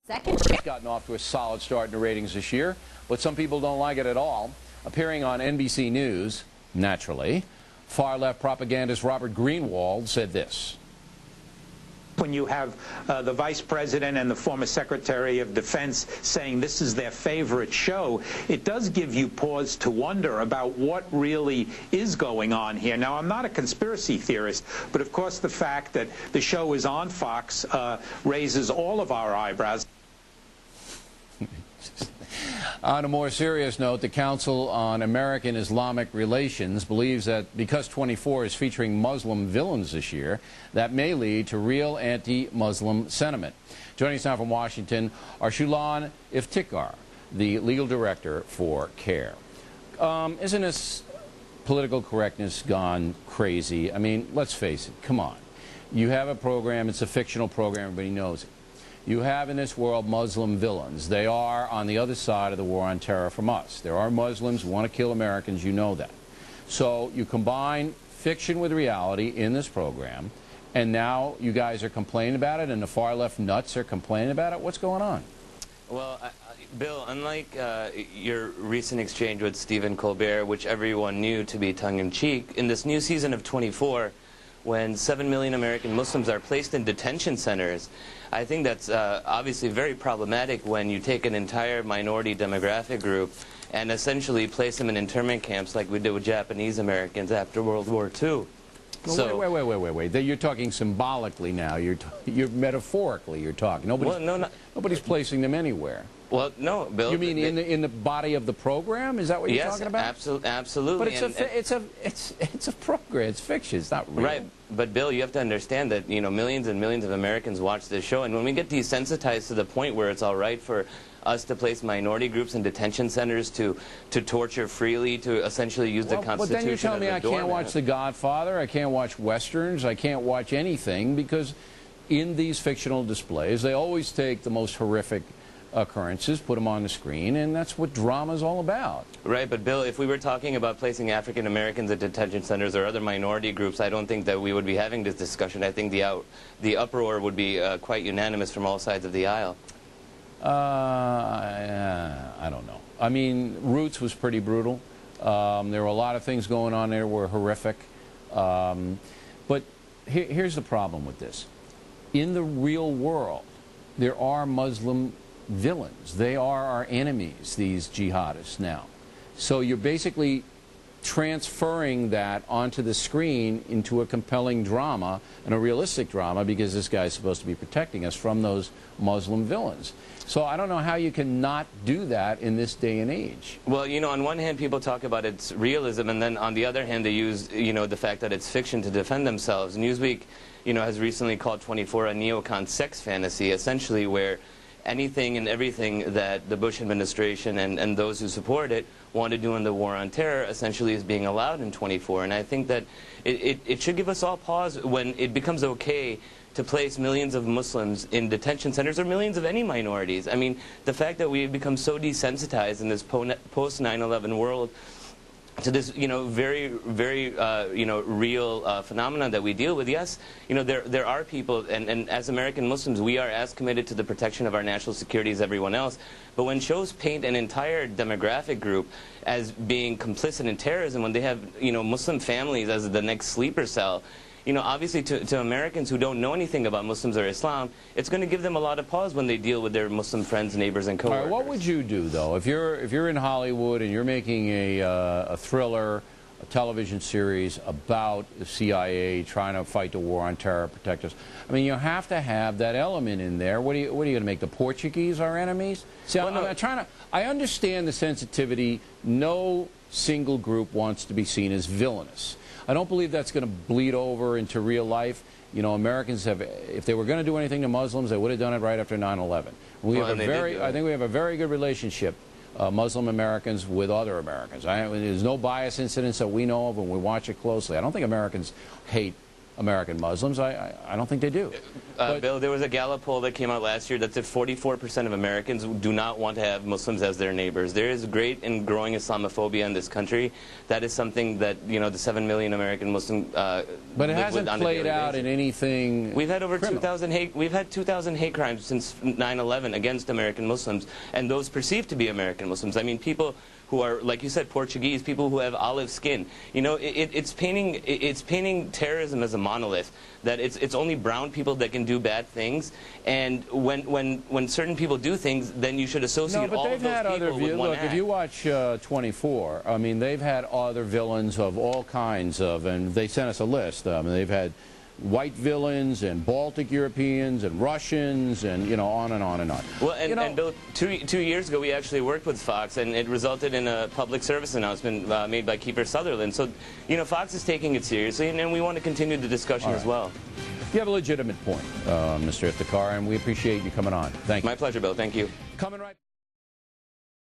Second, It's gotten off to a solid start in the ratings this year, but some people don't like it at all. Appearing on NBC News, naturally, far-left propagandist Robert Greenwald said this. When you have the Vice President and the former Secretary of Defense saying this is their favorite show, it does give you pause to wonder about what really is going on here. Now, I'm not a conspiracy theorist, but of course the fact that the show is on Fox raises all of our eyebrows. On a more serious note, the Council on American Islamic Relations believes that because 24 is featuring Muslim villains this year, that may lead to real anti-Muslim sentiment. Joining us now from Washington, Arsalan Iftikhar, the legal director for CARE. Isn't this political correctness gone crazy? I mean, let's face it, come on. You have a program, it's a fictional program, everybody knows it. You have in this world Muslim villains. They are on the other side of the war on terror from us. There are Muslims who want to kill Americans, you know that. So you combine fiction with reality in this program, and now you guys are complaining about it, and the far-left nuts are complaining about it. What's going on? Well, Bill, unlike your recent exchange with Stephen Colbert, which everyone knew to be tongue-in-cheek, in this new season of 24, when 7 million American Muslims are placed in detention centers, I think that's obviously very problematic when you take an entire minority demographic group and essentially place them in internment camps like we did with Japanese Americans after World War II. Well, so, wait. You're talking symbolically now. You're metaphorically. You're talking. Nobody's placing them anywhere. Well, no, Bill. You mean in the body of the program? Is that what you're talking about? Yes, absolutely. But it's a program. It's fiction. It's not real. Right. But Bill, you have to understand that millions and millions of Americans watch this show, and when we get desensitized to the point where it's all right for us to place minority groups in detention centers to torture freely, to essentially use the Constitution. But then you're telling me I can't watch The Godfather, I can't watch Westerns, I can't watch anything, because in these fictional displays, they always take the most horrific occurrences, put them on the screen, and that's what drama is all about. Right, but Bill, if we were talking about placing African Americans in detention centers or other minority groups, I don't think that we would be having this discussion. I think the uproar would be quite unanimous from all sides of the aisle. I don't know. I mean, Roots was pretty brutal. There were a lot of things going on there that were horrific. But here's the problem with this. In the real world, there are Muslim villains. They are our enemies, these jihadists now. So you're basically transferring that onto the screen into a compelling drama and a realistic drama, because this guy's supposed to be protecting us from those Muslim villains. So I don't know how you can not do that in this day and age. Well, on one hand, people talk about its realism, and then on the other hand, they use, the fact that it's fiction to defend themselves. Newsweek, has recently called 24 a neocon sex fantasy, essentially where anything and everything that the Bush administration and those who support it want to do in the war on terror essentially is being allowed in 24. And I think that it should give us all pause when it becomes okay to place millions of Muslims in detention centers, or millions of any minorities. I mean, the fact that we've become so desensitized in this post-9/11 world to this, very, very, real phenomenon that we deal with. Yes, there are people, and as American Muslims, we are as committed to the protection of our national security as everyone else. But when shows paint an entire demographic group as being complicit in terrorism, when they have, Muslim families as the next sleeper cell, obviously to Americans who don't know anything about Muslims or Islam, it's going to give them a lot of pause when they deal with their Muslim friends, neighbors, and coworkers. All right, what would you do, though, if you're in Hollywood and you're making a thriller, a television series about the CIA trying to fight the war on terror, protect us? I mean, you have to have that element in there. What are you going to make the Portuguese our enemies? See, well, I understand the sensitivity. No single group wants to be seen as villainous. I don't believe that's going to bleed over into real life. Americans have, if they were going to do anything to Muslims, they would have done it right after 9/11. I think we have a very good relationship, Muslim Americans with other Americans. There's no bias incidents that we know of, and we watch it closely. I don't think Americans hate American Muslims. I don't think they do. Bill, there was a Gallup poll that came out last year that said 44% of Americans do not want to have Muslims as their neighbors. There is great and growing Islamophobia in this country. That is something that, you know, the 7 million American Muslims but it hasn't played out in anything. We've had over 2,000 hate crimes since 9/11 against American Muslims, and those perceived to be American Muslims. I mean, people who are, like you said, Portuguese, people who have olive skin. You know, it's painting terrorism as a monolith, that it's only brown people that can do bad things, and when certain people do things, then you should associate all of those people with one act. If you watch 24, I mean, they've had other villains of all kinds of, and they sent us a list. They've had white villains and Baltic Europeans and Russians and, you know, on and on and on. Well, and Bill, two years ago we actually worked with Fox, and it resulted in a public service announcement made by Kiefer Sutherland. So, you know, Fox is taking it seriously, and we want to continue the discussion as well. You have a legitimate point, Mr. Iftikhar, and we appreciate you coming on. Thank you. My pleasure, Bill. Thank you. Coming right